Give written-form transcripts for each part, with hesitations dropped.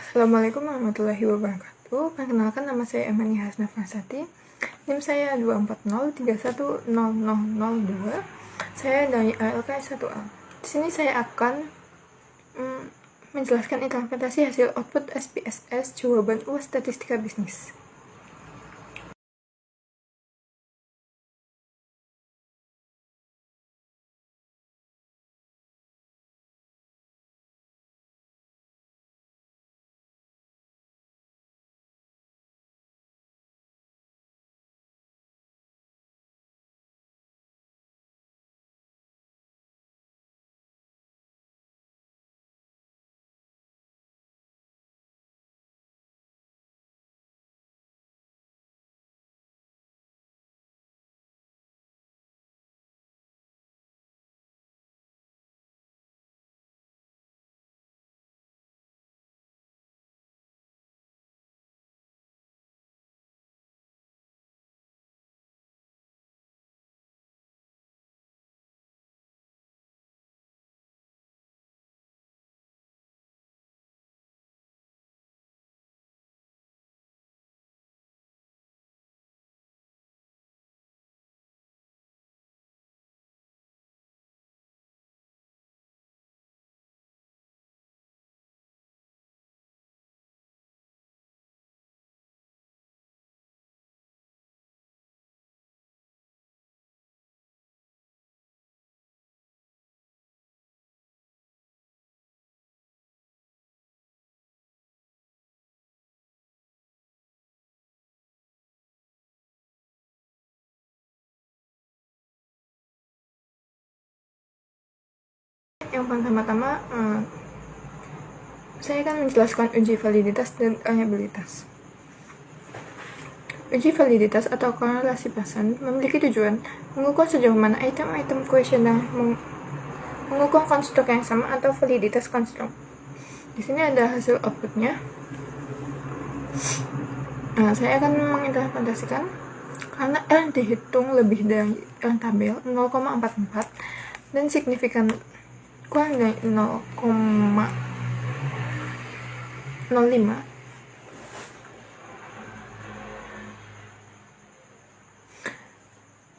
Assalamualaikum warahmatullahi wabarakatuh. Perkenalkan, nama saya Emani Hasna Fasati. NIM saya 240310002. Saya dari ALK 1A. Di sini saya akan menjelaskan interpretasi hasil output SPSS jawaban UAS Statistika Bisnis. Yang pertama-tama, saya akan menjelaskan uji validitas dan reliabilitas. Uji validitas atau korelasi pasang memiliki tujuan mengukur sejauh mana item-item kuesioner mengukur konstruk yang sama atau validitas konstruk. Di sini ada hasil outputnya. Saya akan menginterpretasikan karena R dihitung lebih dari tabel 0,44 dan signifikan kurang dari 0,05,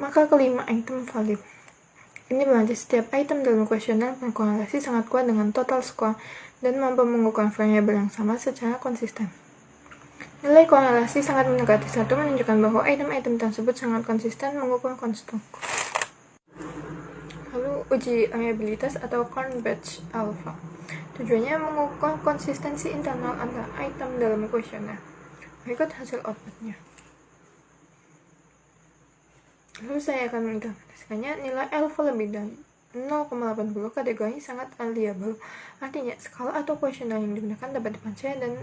maka kelima item valid. Ini berarti setiap item dalam kuesioner berkorelasi sangat kuat dengan total score dan mampu mengukur variabel yang sama secara konsisten. Nilai korelasi sangat mendekati 1 menunjukkan bahwa item-item tersebut sangat konsisten mengukur konstruk. Lalu uji reliabilitas atau Korn Batch Alpha. Tujuannya mengukur konsistensi internal antara item dalam kuesioner. Berikut hasil outputnya. Lalu saya akan menginterpretasikannya. Nilai alpha lebih dari 0,80 kategori sangat reliable. Artinya skala atau kuesioner yang digunakan dapat dipercaya dan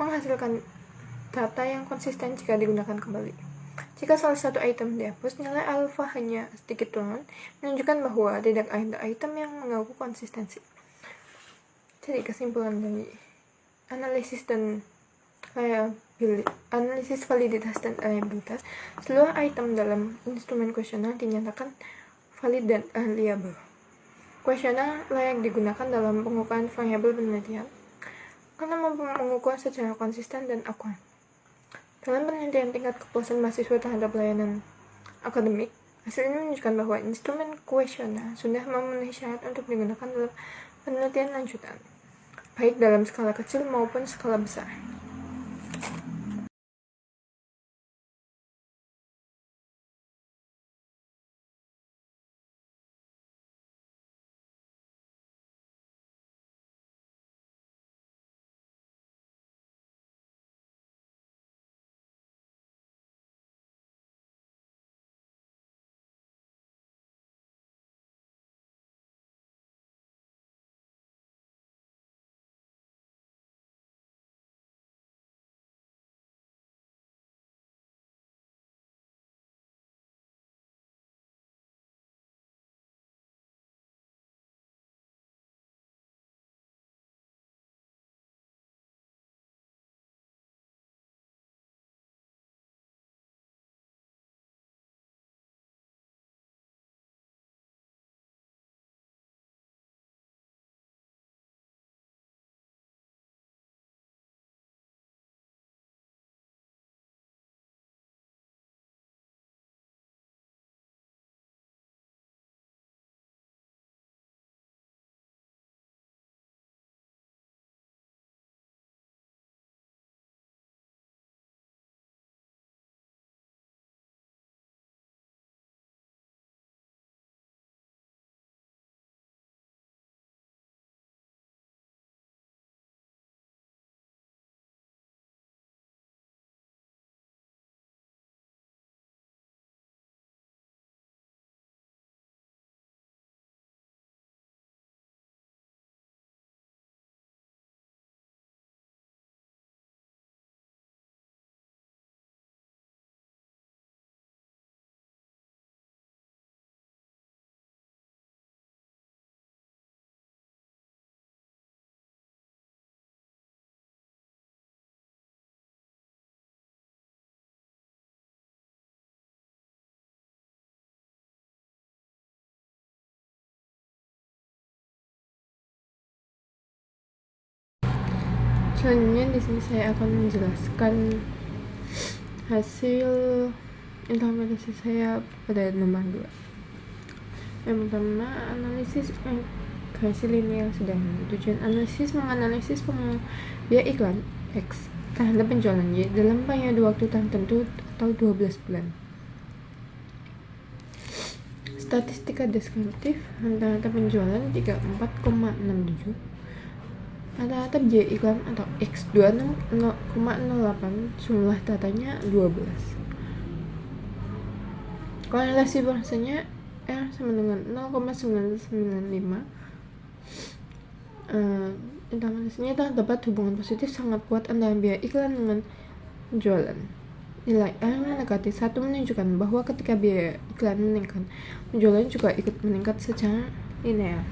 menghasilkan data yang konsisten jika digunakan kembali. Jika salah satu item dihapus, nilai alpha hanya sedikit turun, menunjukkan bahwa tidak ada item yang mengganggu konsistensi. Jadi kesimpulan dari analisis validitas dan reliabilitas, seluruh item dalam instrumen kuesioner dinyatakan valid dan reliable. Kuesioner layak digunakan dalam pengukuran variabel penelitian karena mampu mengukur secara konsisten dan akurat. Dalam penelitian tingkat kepuasan mahasiswa terhadap layanan akademik, hasil ini menunjukkan bahwa instrumen kuesioner sudah memenuhi syarat untuk digunakan dalam penelitian lanjutan, baik dalam skala kecil maupun skala besar. Selanjutnya di sini saya akan menjelaskan hasil implementasi saya pada nomor 2. Yang pertama, analisis agresi linear sederhana. Tujuan analisis menganalisis biaya iklan X terhadap penjualan Y dalam periode waktu tertentu atau 12 bulan. Statistika deskriptif, rata-rata penjualan 34,67, rata-rata biaya iklan atau X 26,08, jumlah datanya 12. Korelasi bahasanya R sama dengan 0,995. Informasinya terdapat hubungan positif sangat kuat antara biaya iklan dengan penjualan. Nilai R mendekati 1 menunjukkan bahwa ketika biaya iklan meningkat, penjualan juga ikut meningkat secara linear.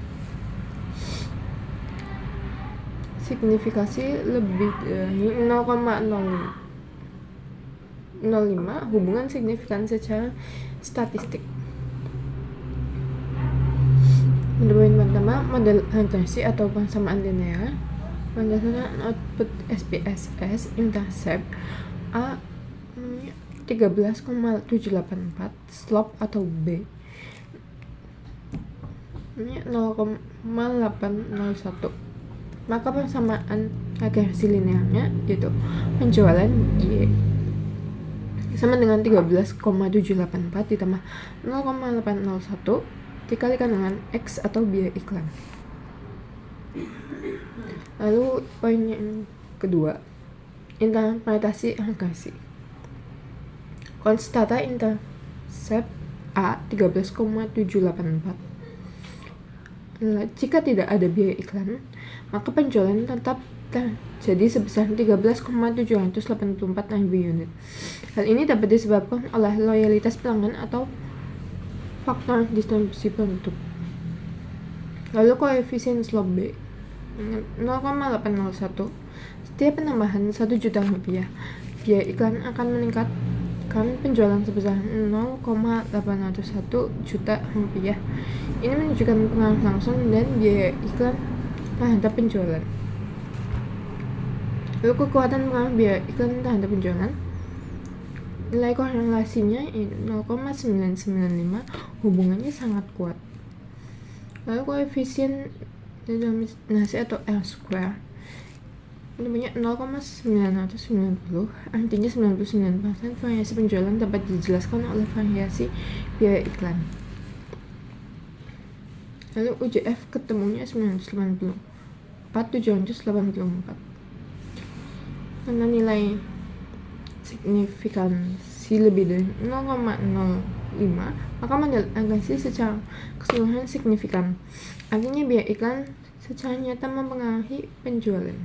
Signifikasi lebih dari 0,05, hubungan signifikan secara statistik. Poin pertama, model regresi atau persamaan linear berdasarkan output SPSS intercept A 13,784, slope atau B 0,801. Maka persamaan regresi linearnya yaitu penjualan Y sama dengan 13,784 ditambah 0,801 dikalikan dengan X atau biaya iklan. Lalu poin yang kedua, interpretasi regresi. Konstanta intercept A 13,784. Jika tidak ada biaya iklan, maka penjualan tetap terjadi sebesar 13,784.000 unit. Hal ini dapat disebabkan oleh loyalitas pelanggan atau faktor distribusi produk. Lalu koefisien slope B 0,801. Setiap penambahan 1 juta rupiah, biaya iklan akan meningkatkan penjualan sebesar 0,801 juta rupiah. Ini menunjukkan pengaruh langsung dan biaya iklan terhadap penjualan. Lalu kekuatan pengaruh biaya iklan terhadap penjualan, nilai korelasinya 0,995, hubungannya sangat kuat. Lalu koefisien determinasi atau R square ini punya 0,990, artinya 99% variasi penjualan dapat dijelaskan oleh variasi biaya iklan. Lalu UJF ketemunya 984,784. Karena nilai signifikansi lebih dari 0,05, maka model regresi secara keseluruhan signifikan. Artinya biaya iklan secara nyata mempengaruhi penjualan.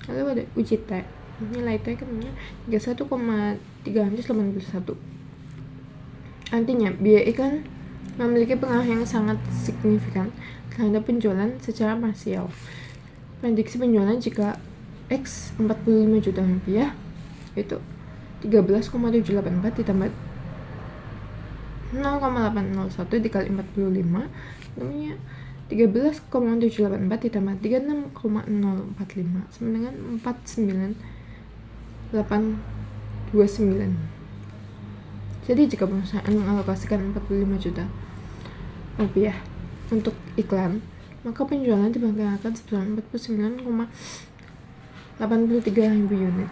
Lalu ada uji T, nilai T ketemunya 31,381. Artinya biaya iklan memiliki pengaruh yang sangat signifikan terhadap penjualan secara parsial. Prediksi penjualan jika X 45 juta rupiah itu 13,784 ditambah 0,801 dikali 45 namanya 13,784 ditambah 36,045 sama dengan 49,829. Jadi jika perusahaan mengalokasikan 45 juta rupiah untuk iklan, maka penjualan diperkirakan sebesar 49,83.000 unit.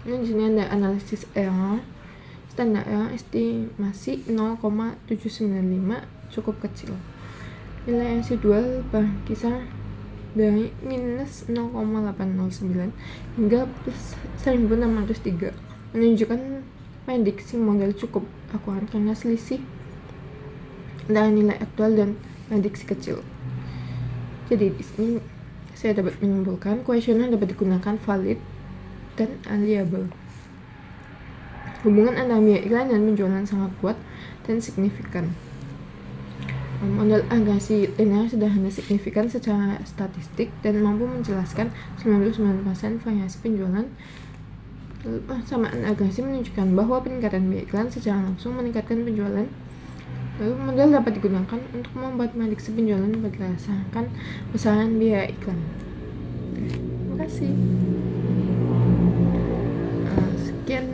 Ini di sini ada analisis error. Standar error estimasi 0,795 cukup kecil. Nilai residual berkisar dari minus 0,809 hingga plus 1603, menunjukkan prediksi model cukup akurat karena selisih antara nilai aktual dan prediksi kecil. Jadi di sini saya dapat menyimpulkan kuesioner dapat digunakan valid dan reliable. Hubungan antara biaya iklan dan penjualan sangat kuat dan signifikan. Model regresi linear sederhana signifikan secara statistik dan mampu menjelaskan 99% variasi penjualan. Persamaan regresi menunjukkan bahwa peningkatan biaya iklan secara langsung meningkatkan penjualan. Lalu model dapat digunakan untuk membuat prediksi penjualan berdasarkan besaran biaya iklan. kasih. Sekian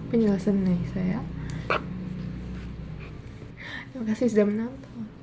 penjelasan dari saya. Terima kasih sudah menonton.